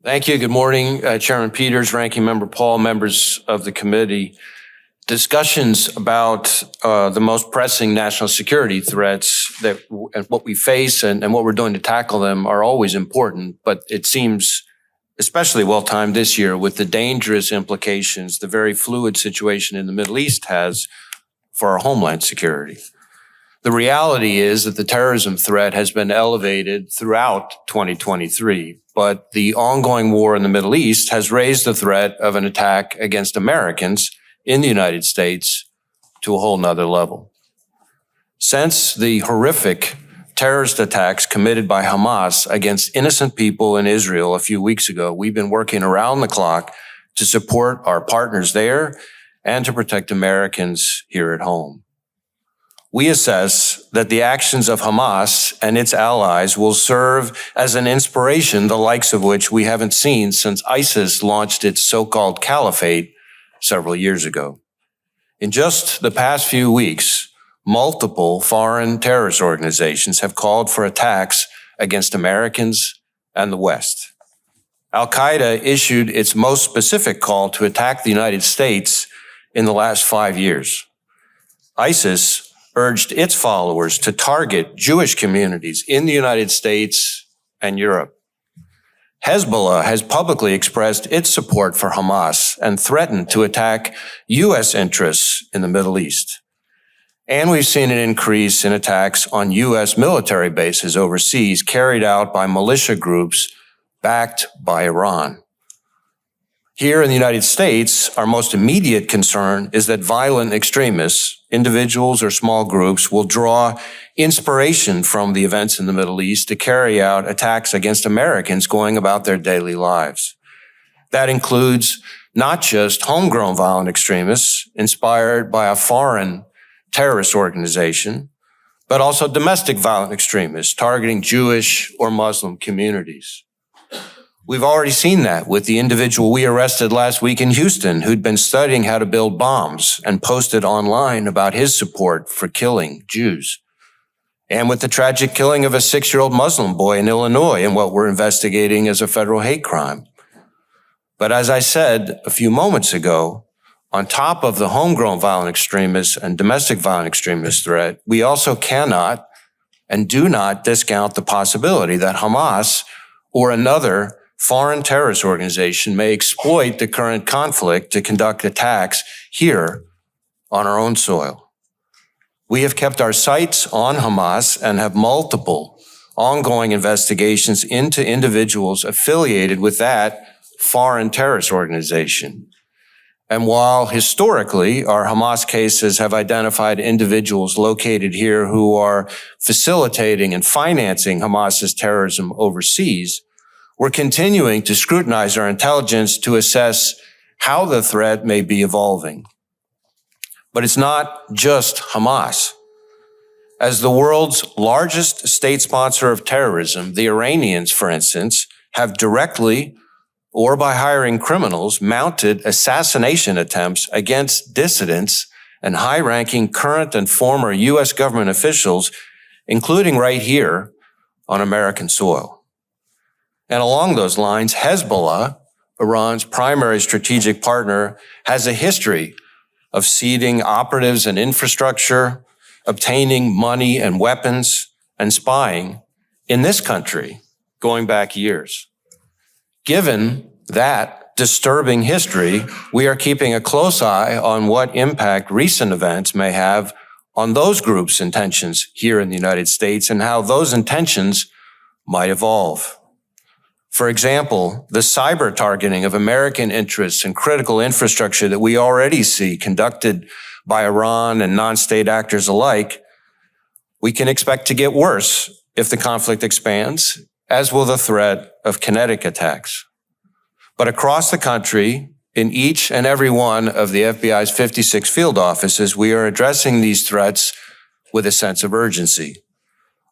Thank you. Good morning, Chairman Peters, Ranking Member Paul, members of the committee. Discussions about the most pressing national security threats and what we face and what we're doing to tackle them are always important, but it seems especially well-timed this year with the dangerous implications the very fluid situation in the Middle East has for our homeland security. The reality is that the terrorism threat has been elevated throughout 2023, but the ongoing war in the Middle East has raised the threat of an attack against Americans in the United States to a whole nother level. Since the horrific terrorist attacks committed by Hamas against innocent people in Israel a few weeks ago, we've been working around the clock to support our partners there and to protect Americans here at home. We assess that the actions of Hamas and its allies will serve as an inspiration, the likes of which we haven't seen since ISIS launched its so-called caliphate several years ago. In just the past few weeks, multiple foreign terrorist organizations have called for attacks against Americans and the West. Al-Qaeda issued its most specific call to attack the United States in the last 5 years. ISIS urged its followers to target Jewish communities in the United States and Europe. Hezbollah has publicly expressed its support for Hamas and threatened to attack U.S. interests in the Middle East. And we've seen an increase in attacks on U.S. military bases overseas carried out by militia groups backed by Iran. Here in the United States, our most immediate concern is that violent extremists, individuals or small groups, will draw inspiration from the events in the Middle East to carry out attacks against Americans going about their daily lives. That includes not just homegrown violent extremists inspired by a foreign terrorist organization, but also domestic violent extremists targeting Jewish or Muslim communities. We've already seen that with the individual we arrested last week in Houston who'd been studying how to build bombs and posted online about his support for killing Jews. And with the tragic killing of a 6-year-old Muslim boy in Illinois in what we're investigating as a federal hate crime. But as I said a few moments ago, on top of the homegrown violent extremists and domestic violent extremist threat, we also cannot and do not discount the possibility that Hamas or another foreign terrorist organization may exploit the current conflict to conduct attacks here on our own soil. We have kept our sights on Hamas and have multiple ongoing investigations into individuals affiliated with that foreign terrorist organization. And while historically our Hamas cases have identified individuals located here who are facilitating and financing Hamas's terrorism overseas, we're continuing to scrutinize our intelligence to assess how the threat may be evolving. But it's not just Hamas. As the world's largest state sponsor of terrorism, the Iranians, for instance, have directly or by hiring criminals mounted assassination attempts against dissidents and high-ranking current and former U.S. government officials, including right here on American soil. And along those lines, Hezbollah, Iran's primary strategic partner, has a history of seeding operatives and infrastructure, obtaining money and weapons, and spying in this country going back years. Given that disturbing history, we are keeping a close eye on what impact recent events may have on those groups' intentions here in the United States and how those intentions might evolve. For example, the cyber targeting of American interests and critical infrastructure that we already see conducted by Iran and non-state actors alike, we can expect to get worse if the conflict expands, as will the threat of kinetic attacks. But across the country, in each and every one of the FBI's 56 field offices, we are addressing these threats with a sense of urgency.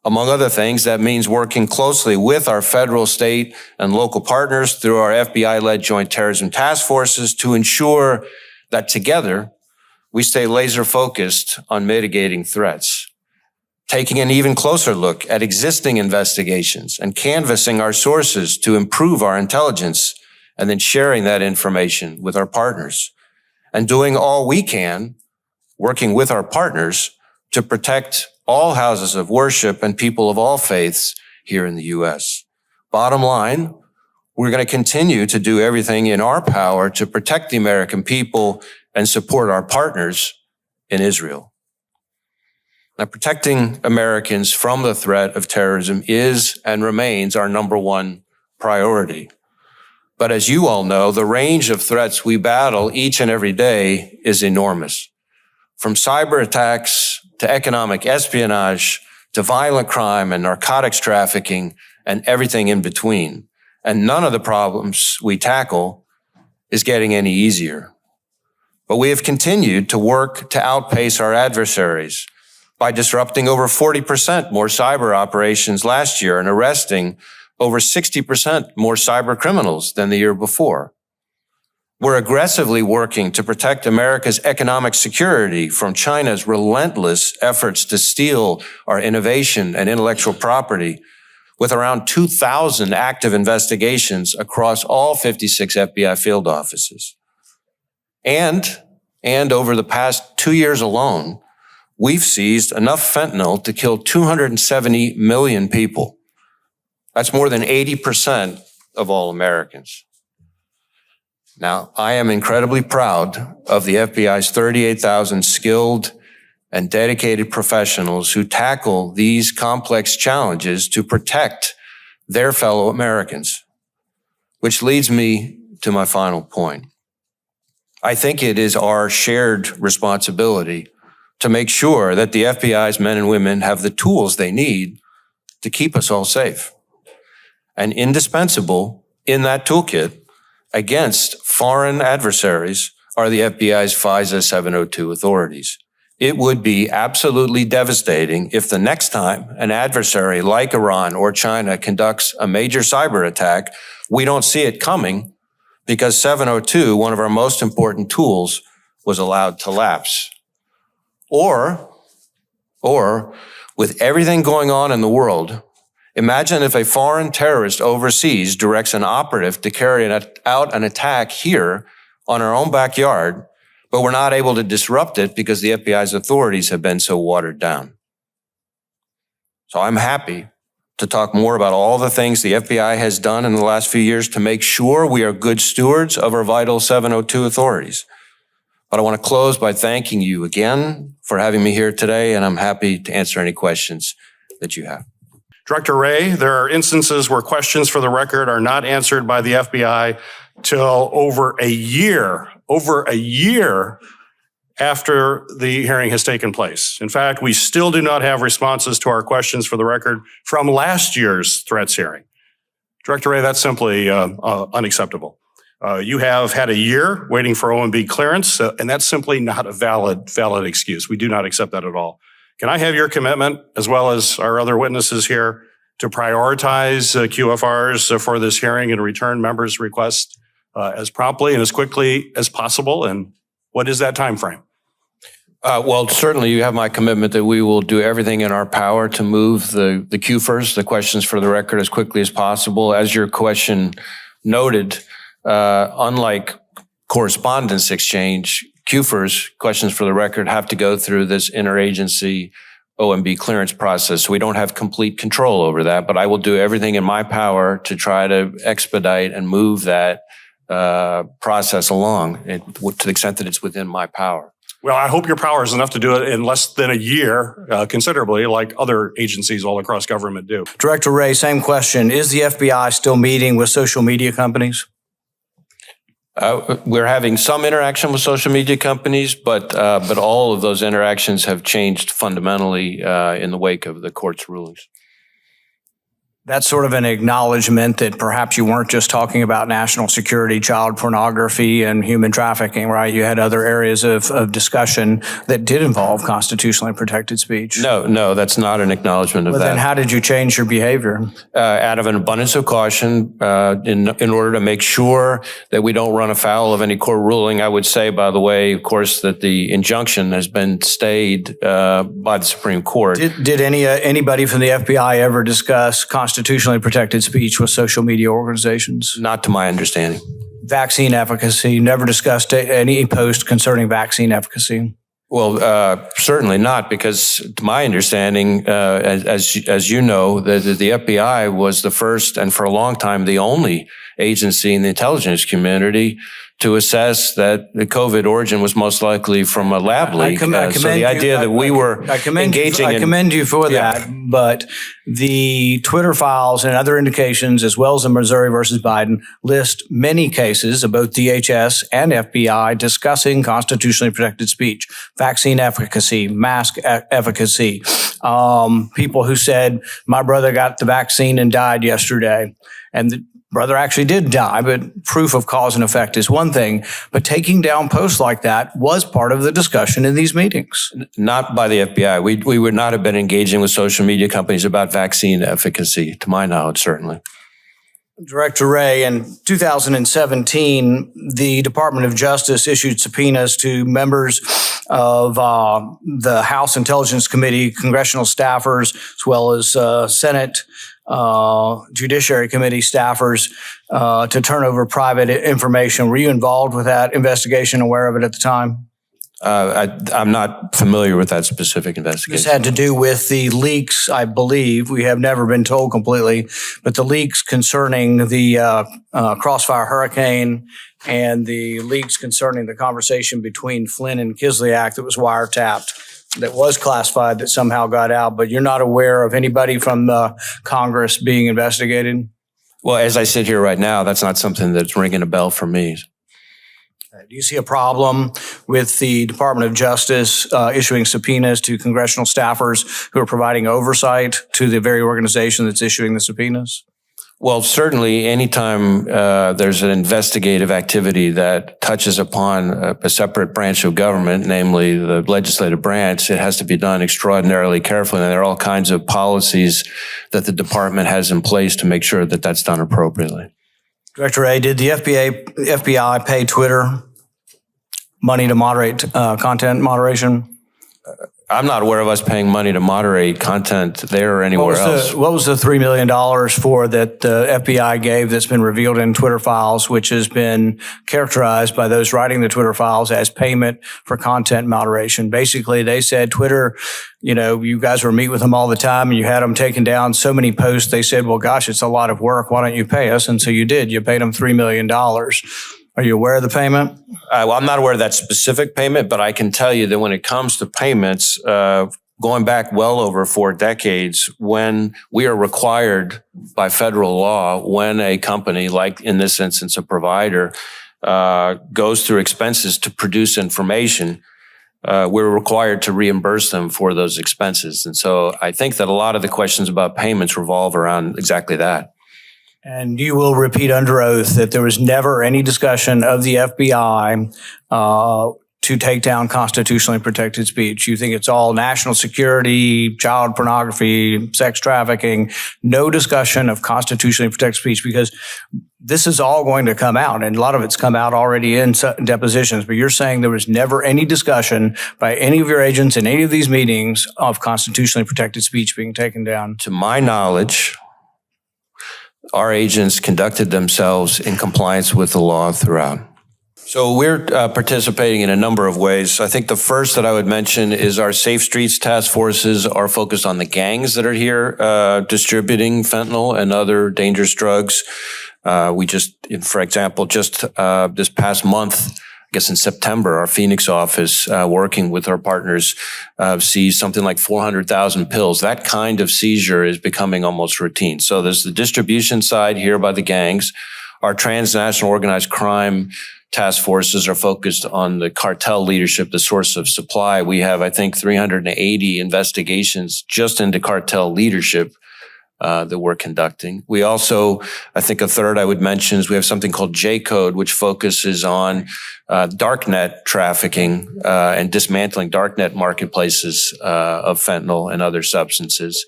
Among other things, that means working closely with our federal, state, and local partners through our FBI-led joint terrorism task forces to ensure that together we stay laser-focused on mitigating threats. taking an even closer look at existing investigations and canvassing our sources to improve our intelligence, and then sharing that information with our partners, and doing all we can, working with our partners, to protect all houses of worship and people of all faiths here in the U.S. Bottom line, we're going to continue to do everything in our power to protect the American people and support our partners in Israel. Now, protecting Americans from the threat of terrorism is and remains our number one priority. But as you all know, the range of threats we battle each and every day is enormous. From cyber attacks to economic espionage to violent crime and narcotics trafficking and everything in between. And none of the problems we tackle is getting any easier. But we have continued to work to outpace our adversaries by disrupting over 40% more cyber operations last year and arresting over 60% more cyber criminals than the year before. We're aggressively working to protect America's economic security from China's relentless efforts to steal our innovation and intellectual property, with around 2,000 active investigations across all 56 FBI field offices. And over the past 2 years alone, we've seized enough fentanyl to kill 270 million people. That's more than 80% of all Americans. Now, I am incredibly proud of the FBI's 38,000 skilled and dedicated professionals who tackle these complex challenges to protect their fellow Americans, which leads me to my final point. I think it is our shared responsibility to make sure that the FBI's men and women have the tools they need to keep us all safe. And indispensable in that toolkit against foreign adversaries are the FBI's FISA 702 authorities. It would be absolutely devastating if the next time an adversary like Iran or China conducts a major cyber attack, we don't see it coming because 702, one of our most important tools, was allowed to lapse. Or with everything going on in the world, imagine if a foreign terrorist overseas directs an operative to carry out an attack here on our own backyard, but we're not able to disrupt it because the FBI's authorities have been so watered down. So I'm happy to talk more about all the things the FBI has done in the last few years to make sure we are good stewards of our vital 702 authorities. But I want to close by thanking you again for having me here today, and I'm happy to answer any questions that you have. Director Wray, there are instances where questions for the record are not answered by the FBI till over a year after the hearing has taken place. In fact, we still do not have responses to our questions for the record from last year's threats hearing. Director Wray, that's simply unacceptable. You have had a year waiting for OMB clearance, and that's simply not a valid excuse. We do not accept that at all. Can I have your commitment, as well as our other witnesses here, to prioritize QFRs for this hearing and return members' requests as promptly and as quickly as possible? And what is that time frame? Well, certainly you have my commitment that we will do everything in our power to move the QFRs, the questions for the record, as quickly as possible. As your question noted, unlike correspondence exchange, QFRs, questions for the record, have to go through this interagency OMB clearance process. So we don't have complete control over that, but I will do everything in my power to try to expedite and move that process along to the extent that it's within my power. Well, I hope your power is enough to do it in less than a year, considerably, like other agencies all across government do. Director Wray, same question. Is the FBI still meeting with social media companies? We're having some interaction with social media companies, but all of those interactions have changed fundamentally in the wake of the court's rulings. That's sort of an acknowledgement that perhaps you weren't just talking about national security, child pornography, and human trafficking, right? You had other areas of discussion that did involve constitutionally protected speech. No, that's not an acknowledgement of Well, that. then how did you change your behavior? Out of an abundance of caution, in order to make sure that we don't run afoul of any court ruling. I would say, by the way, of course, that the injunction has been stayed by the Supreme Court. Did anybody from the FBI ever discuss constitutionally protected speech with social media organizations? Not to my understanding. Vaccine efficacy, never discussed any post concerning vaccine efficacy. Well, certainly not, because to my understanding, as you know, the FBI was the first and for a long time the only agency in the intelligence community to assess that the COVID origin was most likely from a lab leak. So the idea that we were engaging I commend you for that, but the Twitter files and other indications, as well as the Missouri versus Biden, list many cases of both DHS and FBI discussing constitutionally protected speech, vaccine efficacy, mask efficacy. People who said, my brother got the vaccine and died yesterday. And the brother actually did die, but proof of cause and effect is one thing. But taking down posts like that was part of the discussion in these meetings. Not by the FBI. We would not have been engaging with social media companies about vaccine efficacy, to my knowledge, certainly. Director Wray, in 2017, the Department of Justice issued subpoenas to members of the House Intelligence Committee, congressional staffers, as well as Senate Judiciary Committee staffers to turn over private information. Were you involved with that investigation, aware of it at the time? I'm not familiar with that specific investigation. This had to do with the leaks, I believe. We have never been told completely, but the leaks concerning the Crossfire Hurricane and the leaks concerning the conversation between Flynn and Kislyak that was wiretapped, that was classified, that somehow got out. But you're not aware of anybody from Congress being investigated? Well, as I sit here right now, that's not something that's ringing a bell for me. Do you see a problem with the Department of Justice issuing subpoenas to congressional staffers who are providing oversight to the very organization that's issuing the subpoenas? Well, certainly anytime there's an investigative activity that touches upon a separate branch of government, namely the legislative branch, it has to be done extraordinarily carefully. And there are all kinds of policies that the department has in place to make sure that that's done appropriately. Director Wray, did the FBI pay Twitter money to moderate content moderation? I'm not aware of us paying money to moderate content there or anywhere else. What was the $3 million for that the FBI gave that's been revealed in Twitter files, which has been characterized by those writing the Twitter files as payment for content moderation? Basically, they said Twitter, you guys were meeting with them all the time and you had them taking down so many posts. They said, well, gosh, it's a lot of work. Why don't you pay us? And so you did. You paid them $3 million. Are you aware of the payment? Well, I'm not aware of that specific payment, but I can tell you that when it comes to payments, going back well over 4 decades, when we are required by federal law, when a company, like in this instance, a provider, goes through expenses to produce information, we're required to reimburse them for those expenses. And so I think that a lot of the questions about payments revolve around exactly that. And you will repeat under oath that there was never any discussion of the FBI to take down constitutionally protected speech. You think it's all national security, child pornography, sex trafficking, no discussion of constitutionally protected speech, because this is all going to come out, and a lot of it's come out already in depositions. But you're saying there was never any discussion by any of your agents in any of these meetings of constitutionally protected speech being taken down? To my knowledge, our agents conducted themselves in compliance with the law throughout. So we're participating in a number of ways. I think the first that I would mention is our Safe Streets task forces are focused on the gangs that are here distributing fentanyl and other dangerous drugs. We just, for example, this past month, I guess in September, our Phoenix office, working with our partners, seized something like 400,000 pills. That kind of seizure is becoming almost routine. So there's the distribution side here by the gangs. Our transnational organized crime task forces are focused on the cartel leadership, the source of supply. We have, I think, 380 investigations just into cartel leadership that we're conducting. We also, I think a third I would mention is we have something called J-Code, which focuses on darknet trafficking and dismantling darknet marketplaces of fentanyl and other substances.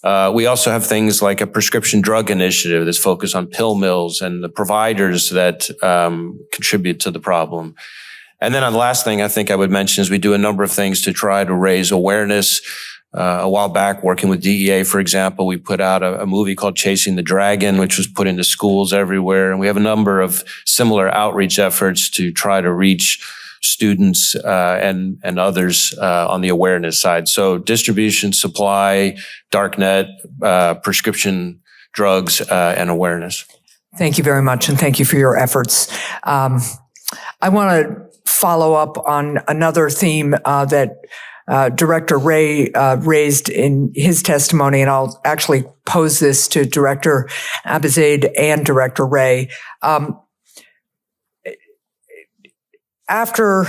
We also have things like a prescription drug initiative that's focused on pill mills and the providers that contribute to the problem. And then the last thing I think I would mention is we do a number of things to try to raise awareness. A while back, working with DEA, for example, we put out a movie called Chasing the Dragon, which was put into schools everywhere. And we have a number of similar outreach efforts to try to reach students and others on the awareness side. So distribution, supply, darknet, prescription drugs, and awareness. Thank you very much, and thank you for your efforts. I want to follow up on another theme that Director Wray raised in his testimony, and I'll actually pose this to Director Abizaid and Director Wray. After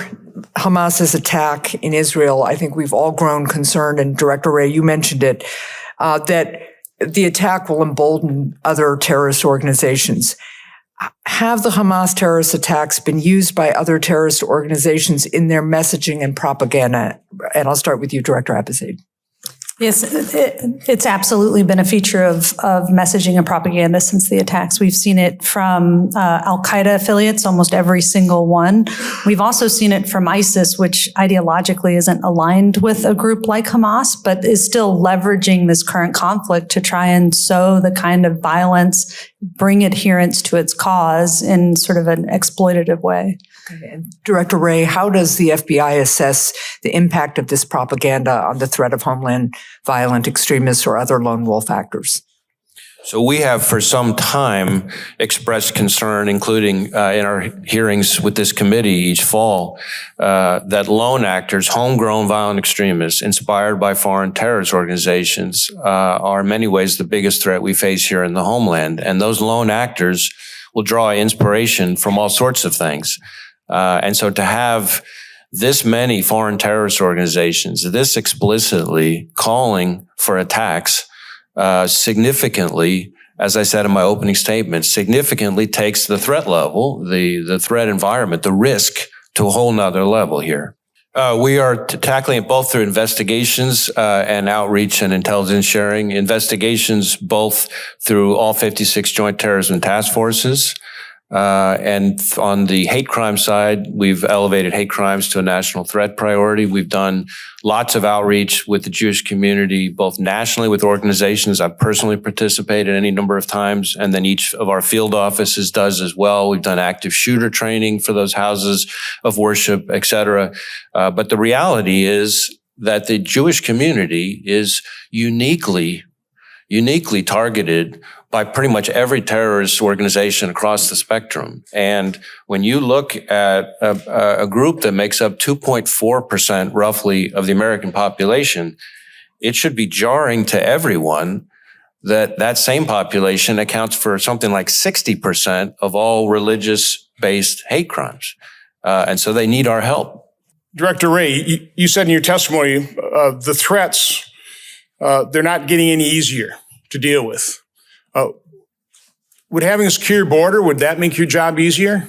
Hamas's attack in Israel, I think we've all grown concerned, and Director Wray, you mentioned it, that the attack will embolden other terrorist organizations. Have the Hamas terrorist attacks been used by other terrorist organizations in their messaging and propaganda? And I'll start with you, Director Abizaid. Yes, it's absolutely been a feature of messaging and propaganda since the attacks. We've seen it from Al-Qaeda affiliates, almost every single one. We've also seen it from ISIS, which ideologically isn't aligned with a group like Hamas, but is still leveraging this current conflict to try and sow the kind of violence, bring adherents to its cause in sort of an exploitative way. Director Wray, how does the FBI assess the impact of this propaganda on the threat of homeland violent extremists or other lone wolf actors? So we have for some time expressed concern, including in our hearings with this committee each fall, that lone actors, homegrown violent extremists inspired by foreign terrorist organizations are in many ways the biggest threat we face here in the homeland. And those lone actors will draw inspiration from all sorts of things. And so to have this many foreign terrorist organizations, this explicitly calling for attacks, significantly, as I said in my opening statement, significantly takes the threat level, the threat environment, the risk to a whole nother level here. We are tackling it both through investigations and outreach and intelligence sharing. Investigations both through all 56 Joint Terrorism Task Forces. And on the hate crime side, we've elevated hate crimes to a national threat priority. We've done lots of outreach with the Jewish community, both nationally with organizations I've personally participated any number of times, and then each of our field offices does as well. We've done active shooter training for those houses of worship, et cetera. But the reality is that the Jewish community is uniquely targeted by pretty much every terrorist organization across the spectrum. And when you look at a group that makes up 2.4% roughly of the American population, it should be jarring to everyone that that same population accounts for something like 60% of all religious-based hate crimes. And so they need our help. Director Wray, you said in your testimony, the threats, they're not getting any easier to deal with. Would having a secure border, would that make your job easier?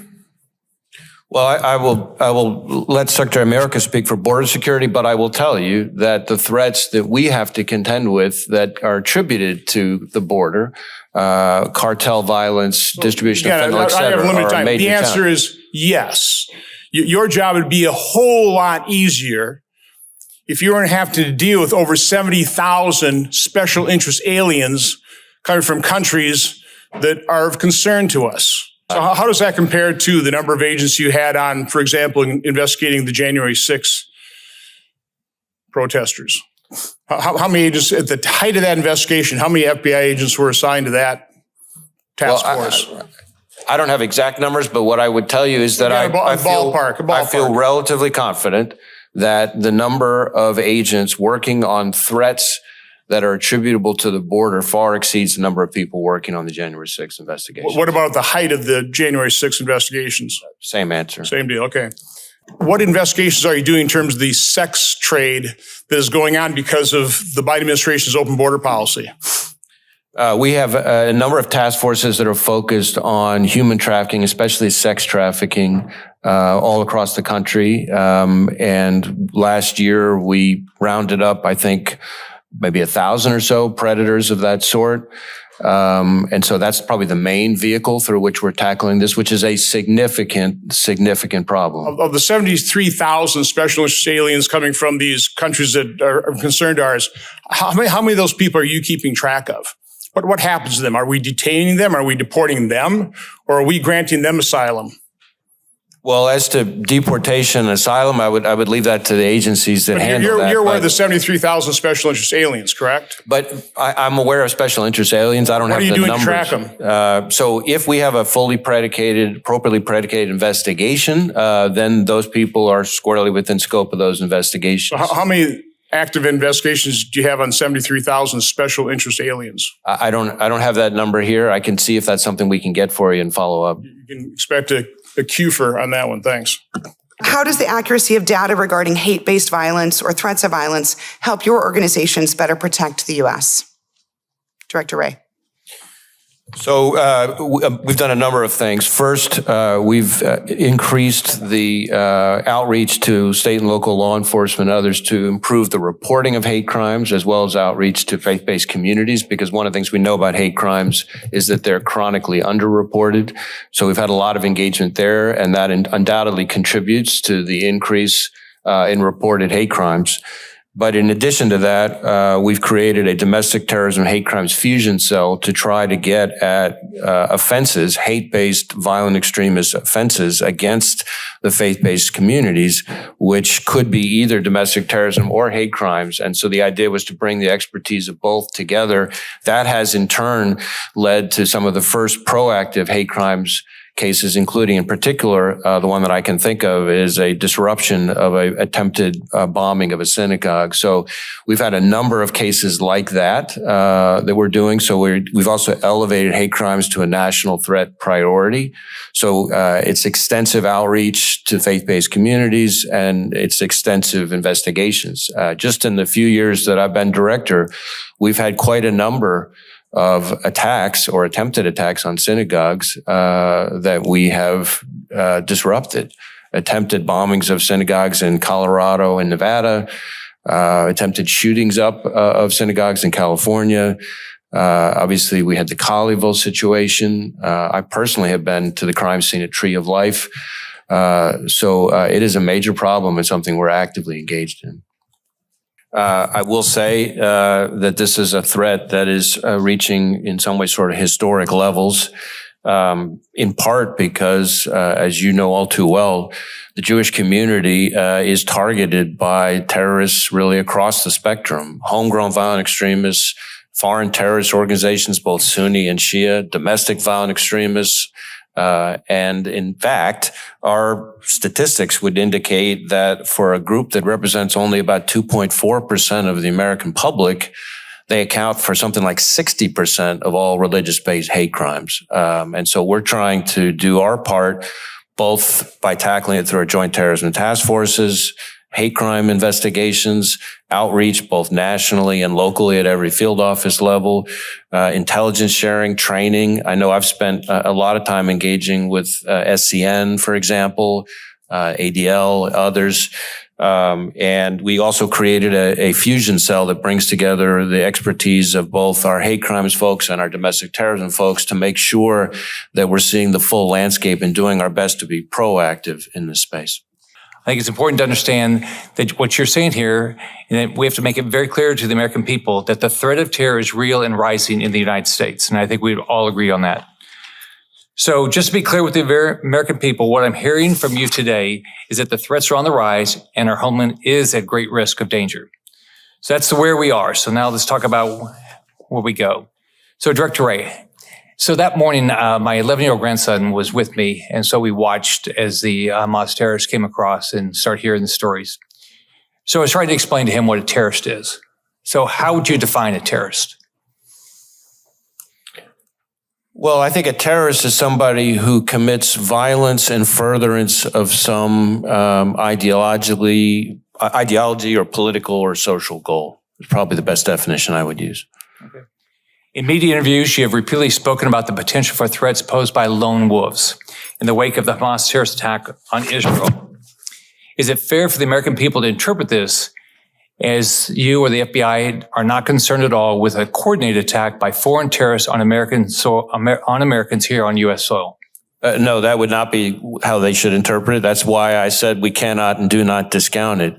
Well, I will let Secretary America speak for border security, but I will tell you that the threats that we have to contend with that are attributed to the border, cartel violence, distribution of fentanyl, et cetera, are a major The answer is yes. Your job would be a whole lot easier if you weren't having to deal with over 70,000 special interest aliens coming from countries that are of concern to us. So how does that compare to the number of agents you had on, for example, investigating the January 6th protesters? How many agents, at the height of that investigation, how many FBI agents were assigned to that task force? I don't have exact numbers, but what I would tell you is that I feel relatively confident that the number of agents working on threats that are attributable to the border far exceeds the number of people working on the January 6th investigation. What about the height of the January 6th investigations? Same answer. Same deal, okay. What investigations are you doing in terms of the sex trade that is going on because of the Biden administration's open border policy? We have a number of task forces that are focused on human trafficking, especially sex trafficking, all across the country. And last year we rounded up, I think, maybe 1,000 or so predators of that sort. And so that's probably the main vehicle through which we're tackling this, which is a significant problem. Of the 73,000 special interest aliens coming from these countries that are concerned to ours, how many of those people are you keeping track of? What happens to them? Are we detaining them? Are we deporting them? Or are we granting them asylum? Well, as to deportation and asylum, I would leave that to the agencies that handle that. You're aware of the 73,000 special interest aliens, correct? But I'm aware of special interest aliens. I don't have the numbers. What are you doing to track them? So if we have a appropriately predicated investigation, then those people are squarely within scope of those investigations. So how many active investigations do you have on 73,000 special interest aliens? I don't have that number here. I can see if that's something we can get for you and follow up. You can expect a QFR on that one. Thanks. How does the accuracy of data regarding hate-based violence or threats of violence help your organizations better protect the U.S.? Director Wray. So we've done a number of things. First, we've increased the outreach to state and local law enforcement and others to improve the reporting of hate crimes, as well as outreach to faith-based communities, because one of the things we know about hate crimes is that they're chronically underreported. So we've had a lot of engagement there, and that undoubtedly contributes to the increase in reported hate crimes. But in addition to that, we've created a domestic terrorism hate crimes fusion cell to try to get at offenses, hate-based violent extremist offenses against the faith-based communities, which could be either domestic terrorism or hate crimes. And so the idea was to bring the expertise of both together. That has in turn led to some of the first proactive hate crimes cases, including in particular, the one that I can think of is a disruption of an attempted bombing of a synagogue. So we've had a number of cases like that that we're doing. So we've also elevated hate crimes to a national threat priority. So it's extensive outreach to faith-based communities and it's extensive investigations. Just in the few years that I've been director, we've had quite a number of attacks or attempted attacks on synagogues that we have disrupted. Attempted bombings of synagogues in Colorado and Nevada, attempted shootings up of synagogues in California. Obviously, we had the Colleyville situation. I personally have been to the crime scene at Tree of Life. So it is a major problem and something we're actively engaged in. I will say that this is a threat that is reaching in some way sort of historic levels, in part because, as you know all too well, the Jewish community is targeted by terrorists really across the spectrum, homegrown violent extremists, foreign terrorist organizations, both Sunni and Shia, domestic violent extremists. And in fact, our statistics would indicate that for a group that represents only about 2.4% of the American public, they account for something like 60% of all religious-based hate crimes. And so we're trying to do our part, both by tackling it through our joint terrorism task forces, hate crime investigations, outreach both nationally and locally at every field office level, intelligence sharing, training. I know I've spent a lot of time engaging with SCN, for example, ADL, others. And we also created a fusion cell that brings together the expertise of both our hate crimes folks and our domestic terrorism folks to make sure that we're seeing the full landscape and doing our best to be proactive in this space. I think it's important to understand that what you're saying here, and that we have to make it very clear to the American people that the threat of terror is real and rising in the United States. And I think we all agree on that. So just to be clear with the American people, what I'm hearing from you today is that the threats are on the rise and our homeland is at great risk of danger. So that's where we are. So now let's talk about where we go. So Director Wray, so that morning, my 11-year-old grandson was with me, and so we watched as the Hamas terrorists came across and started hearing the stories. So I was trying to explain to him what a terrorist is. So how would you define a terrorist? Well, I think a terrorist is somebody who commits violence in furtherance of some ideology or political or social goal. It's probably the best definition I would use. Okay. In media interviews, you have repeatedly spoken about the potential for threats posed by lone wolves in the wake of the Hamas terrorist attack on Israel. Is it fair for the American people to interpret this as you or the FBI are not concerned at all with a coordinated attack by foreign terrorists on Americans here on U.S. soil? No, that would not be how they should interpret it. That's why I said we cannot and do not discount it.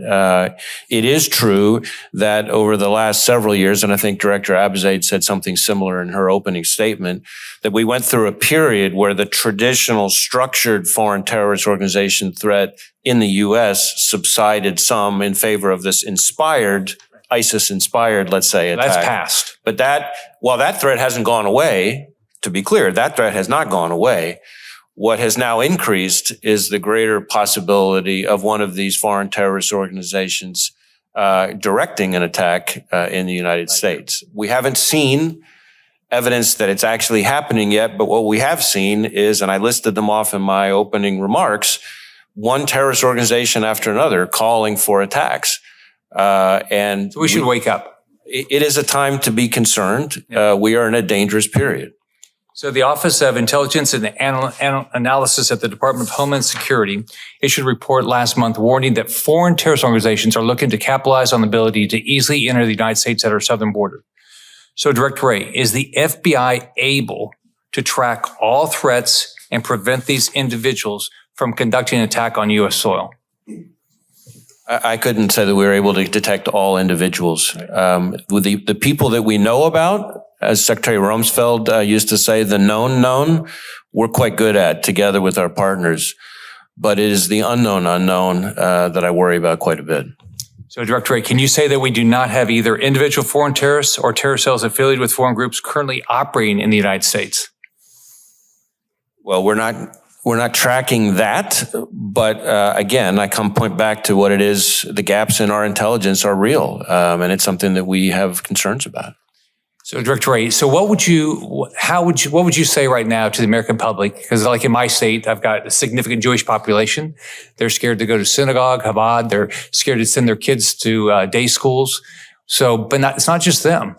It is true that over the last several years, and I think Director Abizaid said something similar in her opening statement, that we went through a period where the traditional structured foreign terrorist organization threat in the U.S. subsided some in favor of this ISIS-inspired, let's say, attack. That's passed. But that threat hasn't gone away, to be clear, that threat has not gone away. What has now increased is the greater possibility of one of these foreign terrorist organizations directing an attack in the United States. We haven't seen evidence that it's actually happening yet, but what we have seen is, and I listed them off in my opening remarks, one terrorist organization after another calling for attacks. And so we should wake up. It is a time to be concerned. We are in a dangerous period. So the Office of Intelligence and Analysis at the Department of Homeland Security issued a report last month warning that foreign terrorist organizations are looking to capitalize on the ability to easily enter the United States at our southern border. So Director Wray, is the FBI able to track all threats and prevent these individuals from conducting an attack on U.S. soil? I couldn't say that we were able to detect all individuals. With the people that we know about, as Secretary Rumsfeld used to say, the known, we're quite good at together with our partners. But it is the unknown that I worry about quite a bit. So, Director Wray, can you say that we do not have either individual foreign terrorists or terror cells affiliated with foreign groups currently operating in the United States? Well, we're not tracking that, but again, I point back to what it is. The gaps in our intelligence are real, and it's something that we have concerns about. So, Director Wray, so what would you say right now to the American public? Because like in my state, I've got a significant Jewish population. They're scared to go to synagogue, Chabad. They're scared to send their kids to day schools. So, but it's not just them.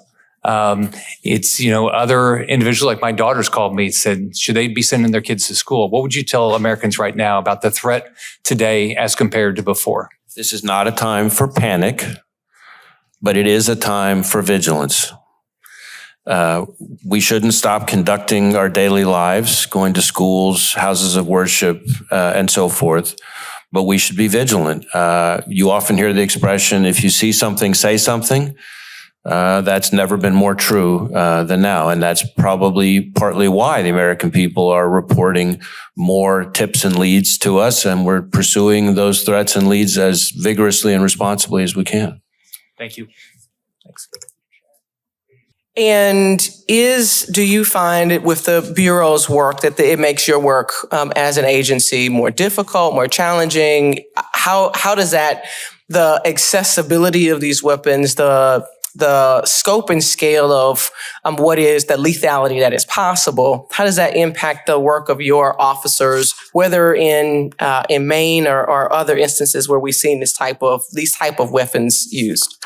It's, other individuals, like my daughters called me and said, should they be sending their kids to school? What would you tell Americans right now about the threat today as compared to before? This is not a time for panic, but it is a time for vigilance. We shouldn't stop conducting our daily lives, going to schools, houses of worship, and so forth. But we should be vigilant. You often hear the expression, if you see something, say something. That's never been more true than now. And that's probably partly why the American people are reporting more tips and leads to us. And we're pursuing those threats and leads as vigorously and responsibly as we can. Thank you. Thanks. And do you find it with the Bureau's work that it makes your work as an agency more difficult, more challenging? How does the accessibility of these weapons, the scope and scale of what is the lethality that is possible, how does that impact the work of your officers, whether in Maine or other instances where we've seen these type of weapons used?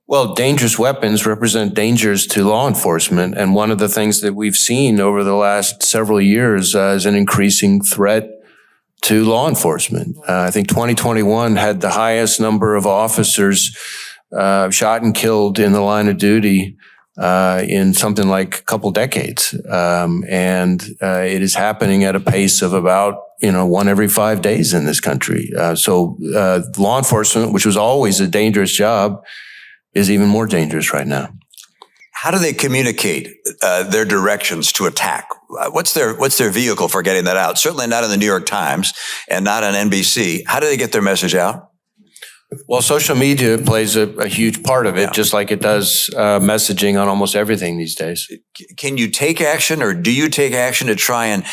Well, dangerous weapons represent dangers to law enforcement. And one of the things that we've seen over the last several years is an increasing threat to law enforcement. I think 2021 had the highest number of officers shot and killed in the line of duty in something like a couple decades. And it is happening at a pace of about one every 5 days in this country. So law enforcement, which was always a dangerous job, is even more dangerous right now. How do they communicate their directions to attack? What's their vehicle for getting that out? Certainly not in the New York Times and not on NBC. How do they get their message out? Well, social media plays a huge part of it, just like it does messaging on almost everything these days. Can you take action, or do you take action to try and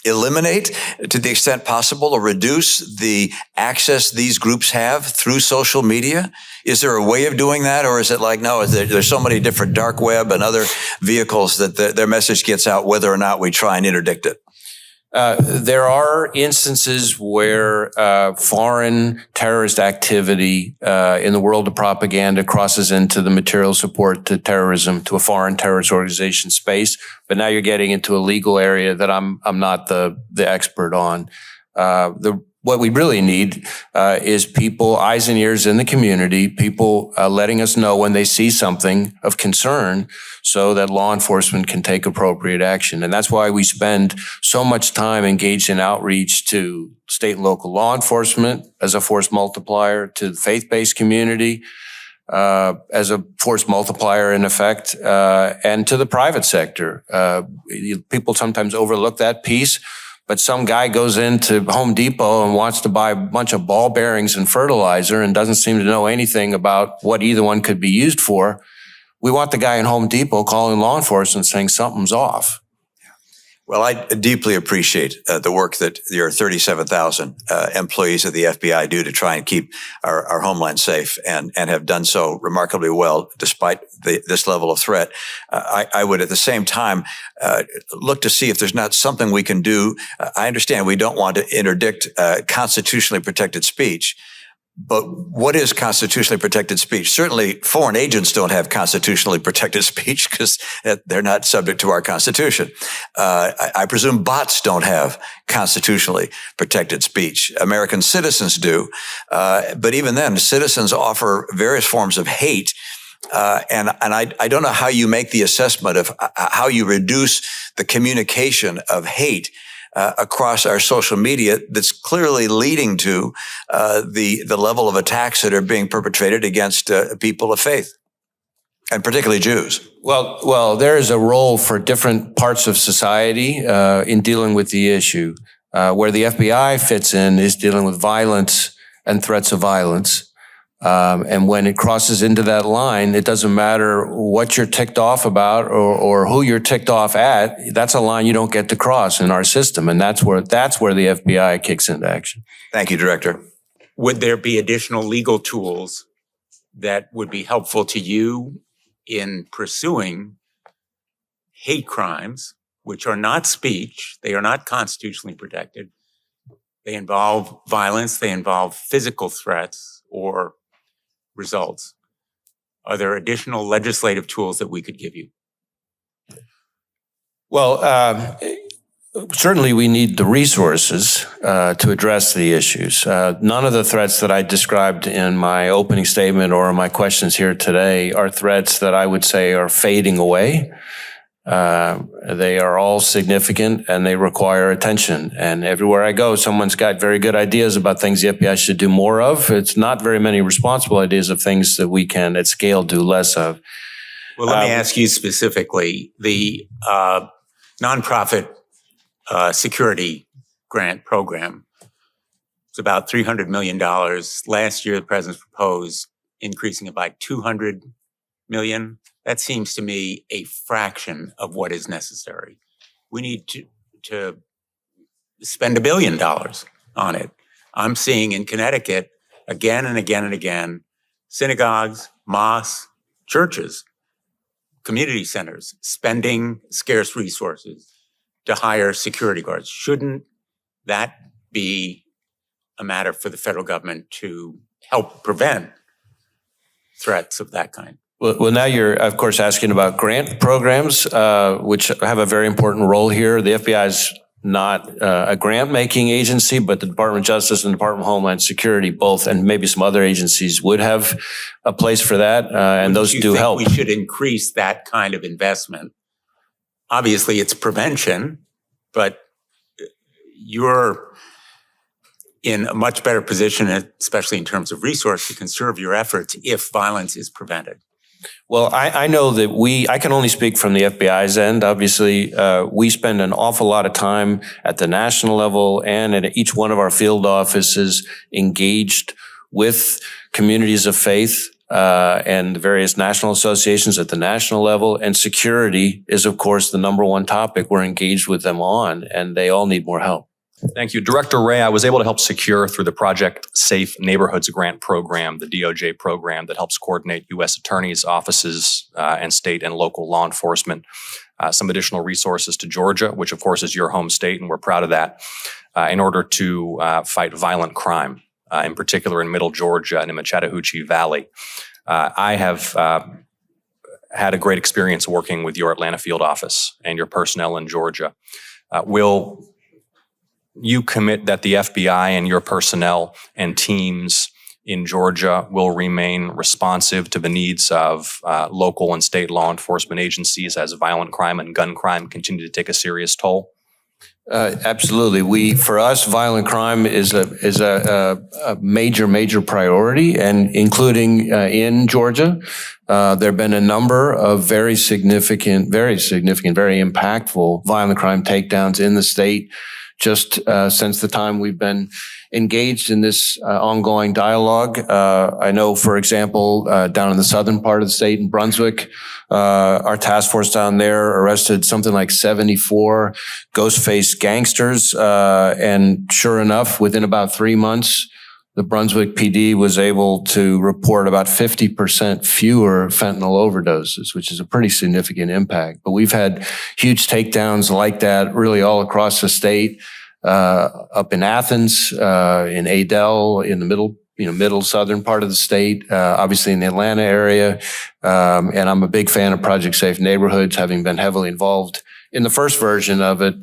eliminate, to the extent possible, or reduce the access these groups have through social media? Is there a way of doing that, or is it like, no, there's so many different dark web and other vehicles that their message gets out whether or not we try and interdict it? There are instances where foreign terrorist activity in the world of propaganda crosses into the material support to terrorism, to a foreign terrorist organization space. But now you're getting into a legal area that I'm not the expert on. What we really need is people, eyes and ears in the community, people letting us know when they see something of concern so that law enforcement can take appropriate action. And that's why we spend so much time engaged in outreach to state and local law enforcement as a force multiplier, to the faith-based community as a force multiplier in effect, and to the private sector. People sometimes overlook that piece. But some guy goes into Home Depot and wants to buy a bunch of ball bearings and fertilizer and doesn't seem to know anything about what either one could be used for. We want the guy in Home Depot calling law enforcement saying something's off. Well, I deeply appreciate the work that your 37,000 employees of the FBI do to try and keep our homeland safe, and have done so remarkably well despite this level of threat. I would at the same time look to see if there's not something we can do. I understand we don't want to interdict constitutionally protected speech. But what is constitutionally protected speech? Certainly, foreign agents don't have constitutionally protected speech because they're not subject to our Constitution. I presume bots don't have constitutionally protected speech. American citizens do. But even then, citizens offer various forms of hate. And I don't know how you make the assessment of how you reduce the communication of hate across our social media that's clearly leading to the level of attacks that are being perpetrated against people of faith, and particularly Jews. Well, there is a role for different parts of society in dealing with the issue. Where the FBI fits in is dealing with violence and threats of violence. And when it crosses into that line, it doesn't matter what you're ticked off about or who you're ticked off at. That's a line you don't get to cross in our system. And that's where the FBI kicks into action. Thank you, Director. Would there be additional legal tools that would be helpful to you in pursuing hate crimes, which are not speech, they are not constitutionally protected, they involve violence, they involve physical threats or results? Are there additional legislative tools that we could give you? Well, certainly we need the resources to address the issues. None of the threats that I described in my opening statement or my questions here today are threats that I would say are fading away. They are all significant and they require attention. And everywhere I go, someone's got very good ideas about things the FBI should do more of. It's not very many responsible ideas of things that we can at scale do less of. Well, let me ask you specifically, the nonprofit security grant program. It's about $300 million. Last year, the president proposed increasing it by $200 million. That seems to me a fraction of what is necessary. We need to spend $1 billion on it. I'm seeing in Connecticut again and again and again, synagogues, mosques, churches, community centers spending scarce resources to hire security guards. Shouldn't that be a matter for the federal government to help prevent threats of that kind? Well, now you're, of course, asking about grant programs, which have a very important role here. The FBI is not a grant-making agency, but the Department of Justice and the Department of Homeland Security both, and maybe some other agencies would have a place for that, and those do help. We should increase that kind of investment. Obviously, it's prevention, but you're in a much better position, especially in terms of resource, to conserve your efforts if violence is prevented. Well, I know that I can only speak from the FBI's end. Obviously, we spend an awful lot of time at the national level and at each one of our field offices engaged with communities of faith and various national associations at the national level. And security is, of course, the number one topic we're engaged with them on, and they all need more help. Thank you. Director Wray, I was able to help secure through the Project Safe Neighborhoods Grant Program, the DOJ program that helps coordinate U.S. attorneys' offices and state and local law enforcement some additional resources to Georgia, which of course is your home state, and we're proud of that, in order to fight violent crime, in particular in Middle Georgia and in the Chattahoochee Valley. I have had a great experience working with your Atlanta field office and your personnel in Georgia. Will you commit that the FBI and your personnel and teams in Georgia will remain responsive to the needs of local and state law enforcement agencies as violent crime and gun crime continue to take a serious toll? Absolutely. For us, violent crime is a major priority, and including in Georgia. There have been a number of very significant, very impactful violent crime takedowns in the state just since the time we've been engaged in this ongoing dialogue. I know, for example, down in the southern part of the state in Brunswick, our task force down there arrested something like 74 ghost-faced gangsters. And sure enough, within about 3 months, the Brunswick PD was able to report about 50% fewer fentanyl overdoses, which is a pretty significant impact. But we've had huge takedowns like that really all across the state, up in Athens, in Adel, in the middle southern part of the state, obviously in the Atlanta area. And I'm a big fan of Project Safe Neighborhoods, having been heavily involved in the first version of it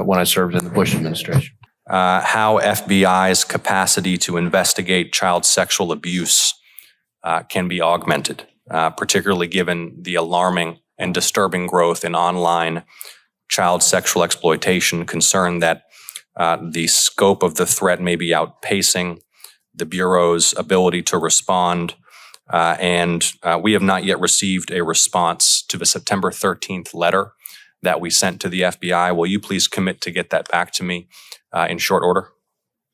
when I served in the Bush administration. How FBI's capacity to investigate child sexual abuse can be augmented, particularly given the alarming and disturbing growth in online child sexual exploitation, concern that the scope of the threat may be outpacing the Bureau's ability to respond. And we have not yet received a response to the September 13th letter that we sent to the FBI. Will you please commit to get that back to me in short order?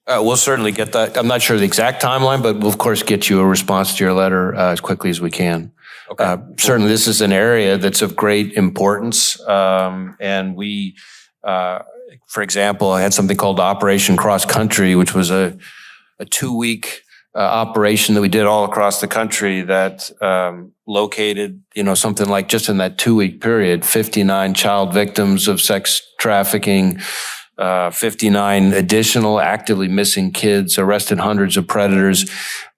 We'll certainly get that. I'm not sure the exact timeline, but we'll of course get you a response to your letter as quickly as we can. Okay. Certainly this is an area that's of great importance. And we, for example, I had something called Operation Cross Country, which was a 2-week operation that we did all across the country that located, something like just in that 2-week period, 59 child victims of sex trafficking, 59 additional actively missing kids, arrested hundreds of predators.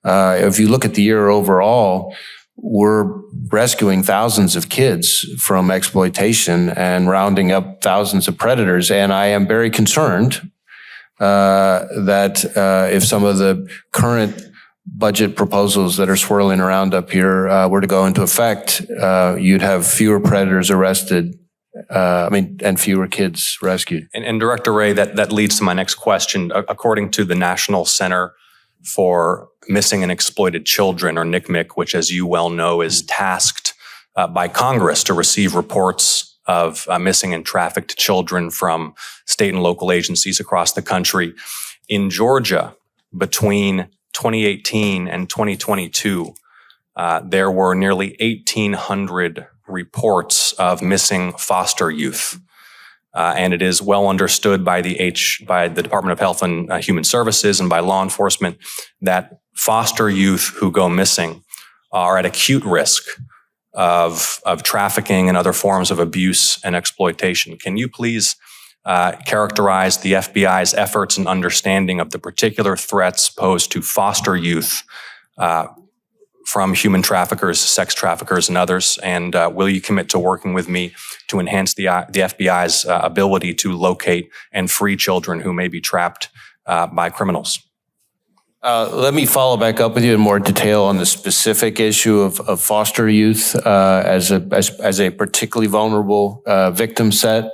If you look at the year overall, we're rescuing thousands of kids from exploitation and rounding up thousands of predators. And I am very concerned that if some of the current budget proposals that are swirling around up here were to go into effect, you'd have fewer predators arrested, and fewer kids rescued. And Director Wray, that leads to my next question. According to the National Center for Missing and Exploited Children, or NCMEC, which, as you well know, is tasked by Congress to receive reports of missing and trafficked children from state and local agencies across the country. In Georgia, between 2018 and 2022, there were nearly 1,800 reports of missing foster youth. And it is well understood by the Department of Health and Human Services and by law enforcement that foster youth who go missing are at acute risk of trafficking and other forms of abuse and exploitation. Can you please characterize the FBI's efforts and understanding of the particular threats posed to foster youth from human traffickers, sex traffickers, and others? And will you commit to working with me to enhance the FBI's ability to locate and free children who may be trapped by criminals? Let me follow back up with you in more detail on the specific issue of foster youth as a particularly vulnerable victim set.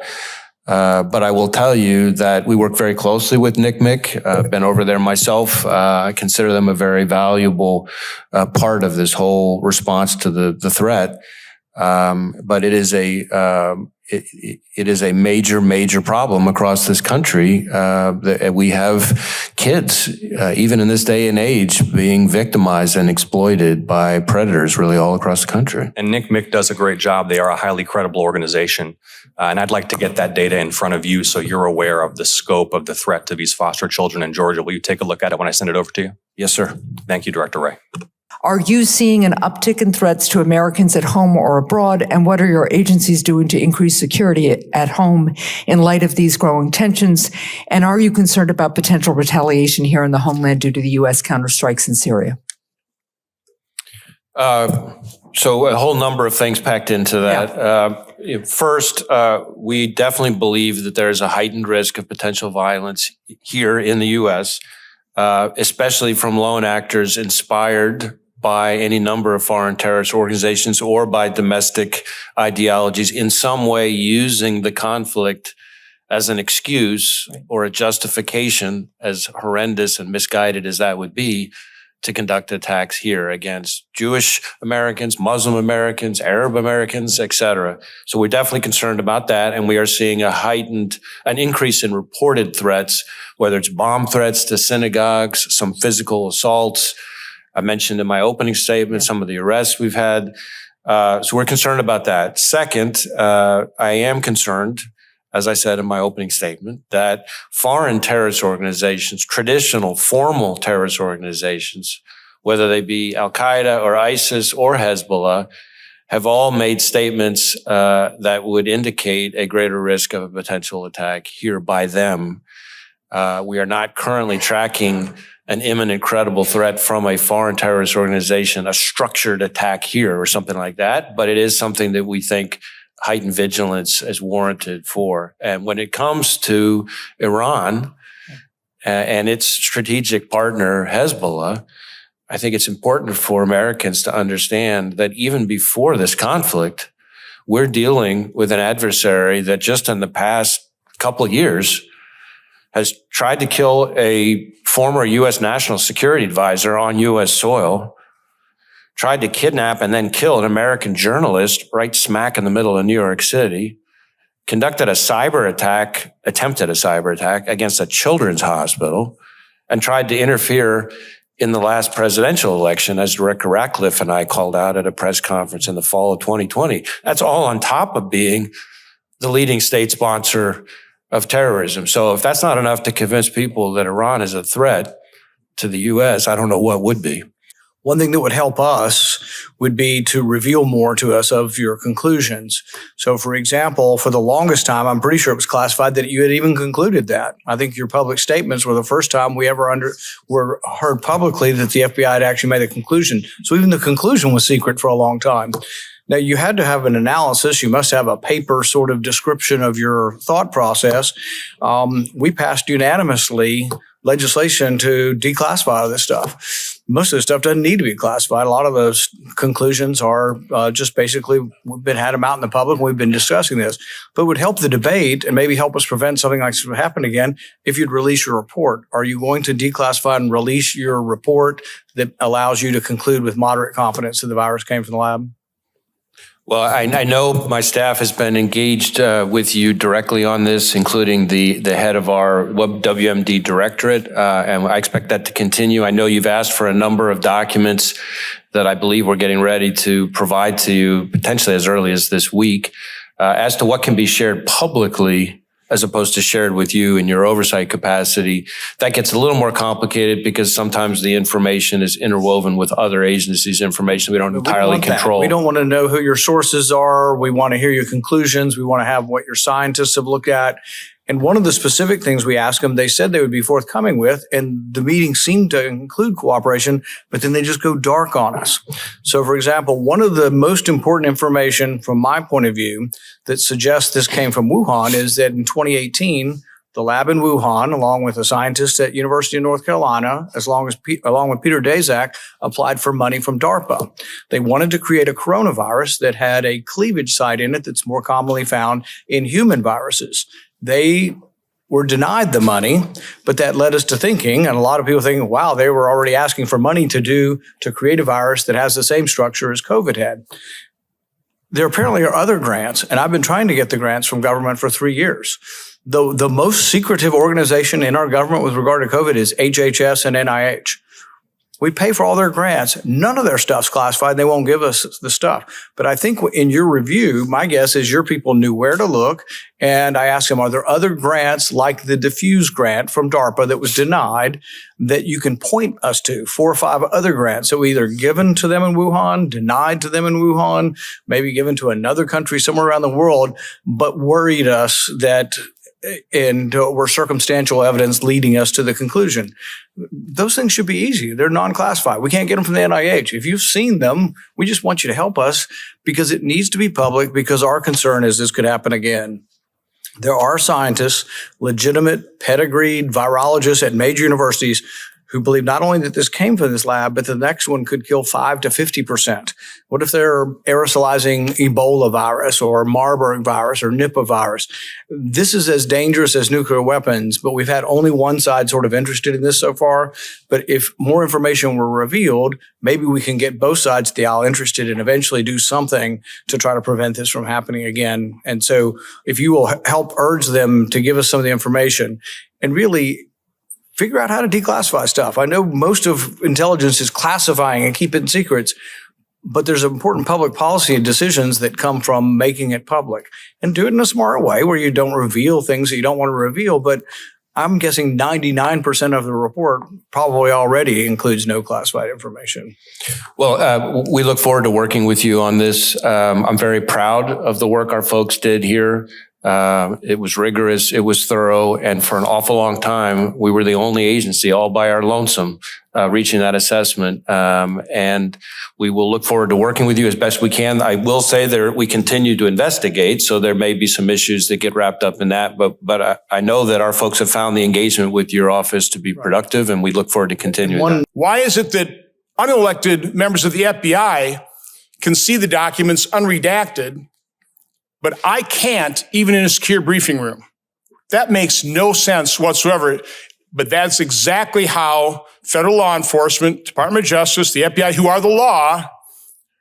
But I will tell you that we work very closely with NCMEC. I've been over there myself. I consider them a very valuable part of this whole response to the threat. But it is a major problem across this country. That we have kids, even in this day and age, being victimized and exploited by predators really all across the country. And NCMEC does a great job. They are a highly credible organization. And I'd like to get that data in front of you so you're aware of the scope of the threat to these foster children in Georgia. Will you take a look at it when I send it over to you? Yes, sir. Thank you, Director Wray. Are you seeing an uptick in threats to Americans at home or abroad? And what are your agencies doing to increase security at home in light of these growing tensions? And are you concerned about potential retaliation here in the homeland due to the U.S. counterstrikes in Syria? So a whole number of things packed into that. First, we definitely believe that there is a heightened risk of potential violence here in the U.S., especially from lone actors inspired by any number of foreign terrorist organizations or by domestic ideologies in some way using the conflict as an excuse or a justification, as horrendous and misguided as that would be, to conduct attacks here against Jewish Americans, Muslim Americans, Arab Americans, et cetera. So we're definitely concerned about that. And we are seeing an increase in reported threats, whether it's bomb threats to synagogues, some physical assaults. I mentioned in my opening statement some of the arrests we've had. So we're concerned about that. Second, I am concerned, as I said in my opening statement, that foreign terrorist organizations, traditional, formal terrorist organizations, whether they be Al-Qaeda or ISIS or Hezbollah, have all made statements that would indicate a greater risk of a potential attack here by them. We are not currently tracking an imminent credible threat from a foreign terrorist organization, a structured attack here or something like that, but it is something that we think heightened vigilance is warranted for. And when it comes to Iran and its strategic partner, Hezbollah, I think it's important for Americans to understand that even before this conflict, we're dealing with an adversary that just in the past couple of years has tried to kill a former U.S. national security advisor on U.S. soil, tried to kidnap and then kill an American journalist right smack in the middle of New York City, conducted attempted a cyber attack against a children's hospital, and tried to interfere in the last presidential election, as Director Ratcliffe and I called out at a press conference in the fall of 2020. That's all on top of being the leading state sponsor of terrorism. So if that's not enough to convince people that Iran is a threat to the U.S., I don't know what would be. One thing that would help us would be to reveal more to us of your conclusions. So, for example, for the longest time, I'm pretty sure it was classified that you had even concluded that. I think your public statements were the first time we ever were heard publicly that the FBI had actually made a conclusion. So even the conclusion was secret for a long time. Now, you had to have an analysis. You must have a paper sort of description of your thought process. We passed unanimously legislation to declassify all this stuff. Most of the stuff doesn't need to be classified. A lot of those conclusions are just basically we've had them out in the public and we've been discussing this. But it would help the debate and maybe help us prevent something like this from happening again if you'd release your report. Are you going to declassify and release your report that allows you to conclude with moderate confidence that the virus came from the lab? Well, I know my staff has been engaged with you directly on this, including the head of our WMD directorate, and I expect that to continue. I know you've asked for a number of documents that I believe we're getting ready to provide to you potentially as early as this week. As to what can be shared publicly as opposed to shared with you in your oversight capacity, that gets a little more complicated because sometimes the information is interwoven with other agencies' information we don't entirely control. We don't want to know who your sources are. We want to hear your conclusions. We want to have what your scientists have looked at. And one of the specific things we asked them, they said they would be forthcoming with, and the meeting seemed to include cooperation, but then they just go dark on us. So, for example, one of the most important information from my point of view that suggests this came from Wuhan is that in 2018, the lab in Wuhan, along with a scientist at University of North Carolina, along with Peter Daszak, applied for money from DARPA. They wanted to create a coronavirus that had a cleavage site in it that's more commonly found in human viruses. They were denied the money, but that led us to thinking, and a lot of people thinking, wow, they were already asking for money to create a virus that has the same structure as COVID had. There apparently are other grants, and I've been trying to get the grants from government for 3 years. The most secretive organization in our government with regard to COVID is HHS and NIH. We pay for all their grants. None of their stuff's classified. They won't give us the stuff. But I think in your review, my guess is your people knew where to look. And I asked them, are there other grants like the Diffuse grant from DARPA that was denied that you can point us to? 4 or 5 other grants that were either given to them in Wuhan, denied to them in Wuhan, maybe given to another country somewhere around the world, but worried us that and were circumstantial evidence leading us to the conclusion. Those things should be easy. They're non-classified. We can't get them from the NIH. If you've seen them, we just want you to help us because it needs to be public because our concern is this could happen again. There are scientists, legitimate, pedigreed virologists at major universities who believe not only that this came from this lab, but the next one could kill 5 to 50%. What if they're aerosolizing Ebola virus or Marburg virus or Nipah virus? This is as dangerous as nuclear weapons, but we've had only one side sort of interested in this so far. But if more information were revealed, maybe we can get both sides of the aisle interested and eventually do something to try to prevent this from happening again. And so if you will help urge them to give us some of the information and really figure out how to declassify stuff. I know most of intelligence is classifying and keeping secrets, but there's important public policy decisions that come from making it public. And do it in a smart way where you don't reveal things that you don't want to reveal. But I'm guessing 99% of the report probably already includes no classified information. Well, we look forward to working with you on this. I'm very proud of the work our folks did here. It was rigorous, it was thorough, and for an awful long time, we were the only agency all by our lonesome reaching that assessment. And we will look forward to working with you as best we can. I will say that we continue to investigate, so there may be some issues that get wrapped up in that. But I know that our folks have found the engagement with your office to be productive, and we look forward to continuing that. Why is it that unelected members of the FBI can see the documents unredacted, but I can't, even in a secure briefing room? That makes no sense whatsoever. But that's exactly how federal law enforcement, Department of Justice, the FBI, who are the law,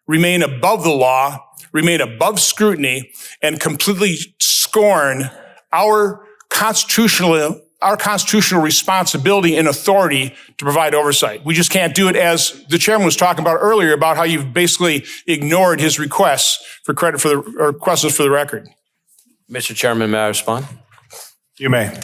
remain above the law, remain above scrutiny, and completely scorn our constitutional responsibility and authority to provide oversight. We just can't do it, as the chairman was talking about earlier, about how you've basically ignored his requests for credit for or questions for the record. Mr. Chairman, may I respond? You may.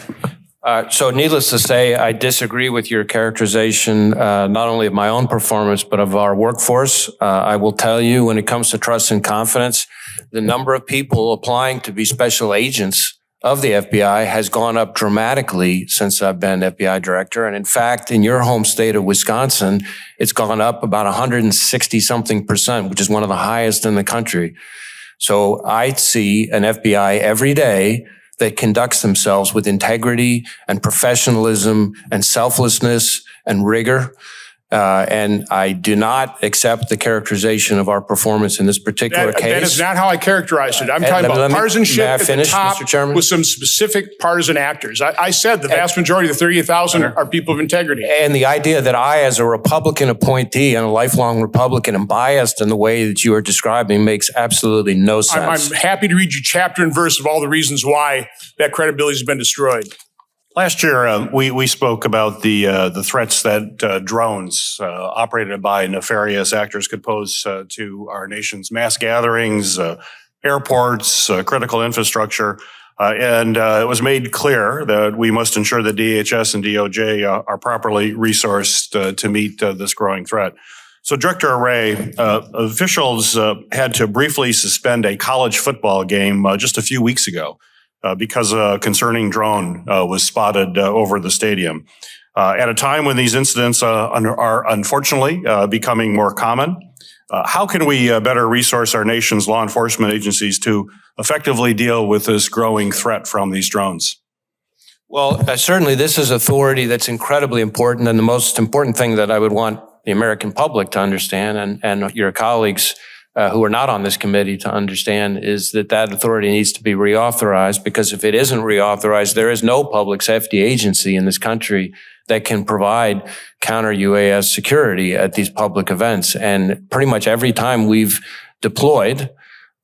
So needless to say, I disagree with your characterization, not only of my own performance, but of our workforce. I will tell you, when it comes to trust and confidence, the number of people applying to be special agents of the FBI has gone up dramatically since I've been FBI director. And in fact, in your home state of Wisconsin, it's gone up about 160-something%, which is one of the highest in the country. So I see an FBI every day that conducts themselves with integrity and professionalism and selflessness and rigor. And I do not accept the characterization of our performance in this particular case. That is not how I characterized it. I'm talking about partisanship at the top Mr. Chairman? with some specific partisan actors. I said the vast majority of the 38,000 are people of integrity. And the idea that I, as a Republican appointee and a lifelong Republican, am biased in the way that you are describing makes absolutely no sense. I'm happy to read you chapter and verse of all the reasons why that credibility has been destroyed. Last year, we spoke about the threats that drones operated by nefarious actors could pose to our nation's mass gatherings, airports, critical infrastructure. And it was made clear that we must ensure that DHS and DOJ are properly resourced to meet this growing threat. So, Director Wray, officials had to briefly suspend a college football game just a few weeks ago because a concerning drone was spotted over the stadium. At a time when these incidents are unfortunately becoming more common, how can we better resource our nation's law enforcement agencies to effectively deal with this growing threat from these drones? Well, certainly this is authority that's incredibly important. And the most important thing that I would want the American public to understand and your colleagues who are not on this committee to understand is that that authority needs to be reauthorized, because if it isn't reauthorized, there is no public safety agency in this country that can provide counter-UAS security at these public events. And pretty much every time we've deployed,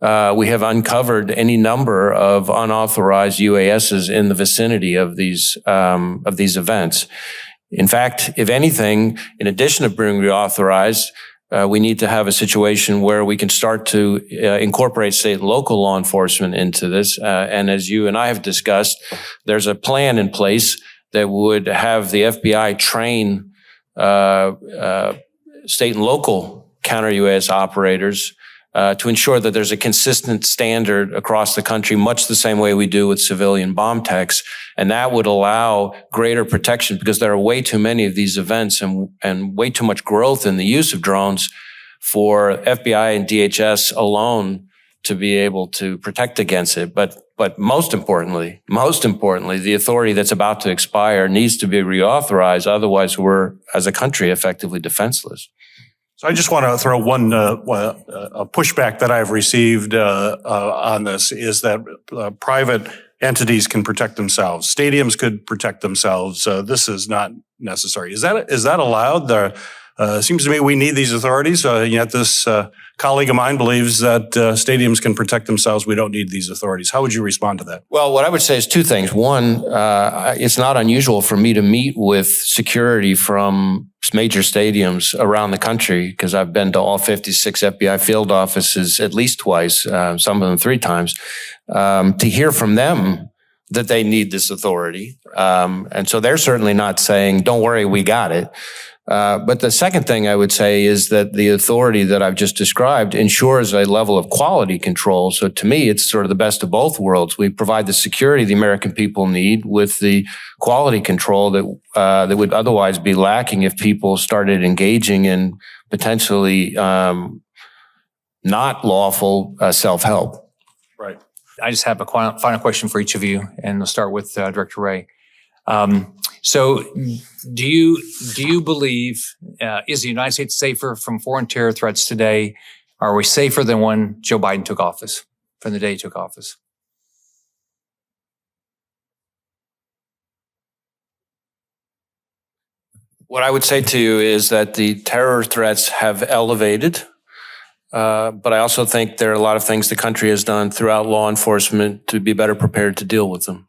we have uncovered any number of unauthorized UASs in the vicinity of these events. In fact, if anything, in addition to being reauthorized, we need to have a situation where we can start to incorporate state and local law enforcement into this. And as you and I have discussed, there's a plan in place that would have the FBI train state and local counter-UAS operators to ensure that there's a consistent standard across the country, much the same way we do with civilian bomb techs. And that would allow greater protection because there are way too many of these events and way too much growth in the use of drones for FBI and DHS alone to be able to protect against it. But most importantly, the authority that's about to expire needs to be reauthorized. Otherwise, we're, as a country, effectively defenseless. So I just want to throw one a pushback that I've received on this is that private entities can protect themselves. Stadiums could protect themselves. This is not necessary. Is that allowed? Seems to me we need these authorities. Yet this colleague of mine believes that stadiums can protect themselves. We don't need these authorities. How would you respond to that? Well, what I would say is two things. One, it's not unusual for me to meet with security from major stadiums around the country because I've been to all 56 FBI field offices at least twice, some of them 3 times, to hear from them that they need this authority. And so they're certainly not saying, don't worry, we got it. But the second thing I would say is that the authority that I've just described ensures a level of quality control. So to me, it's sort of the best of both worlds. We provide the security the American people need with the quality control that would otherwise be lacking if people started engaging in potentially not lawful self-help. Right. I just have a final question for each of you, and we'll start with Director Wray. So do you believe, is the United States safer from foreign terror threats today? Are we safer than when Joe Biden took office, from the day he took office? What I would say to you is that the terror threats have elevated, but I also think there are a lot of things the country has done throughout law enforcement to be better prepared to deal with them.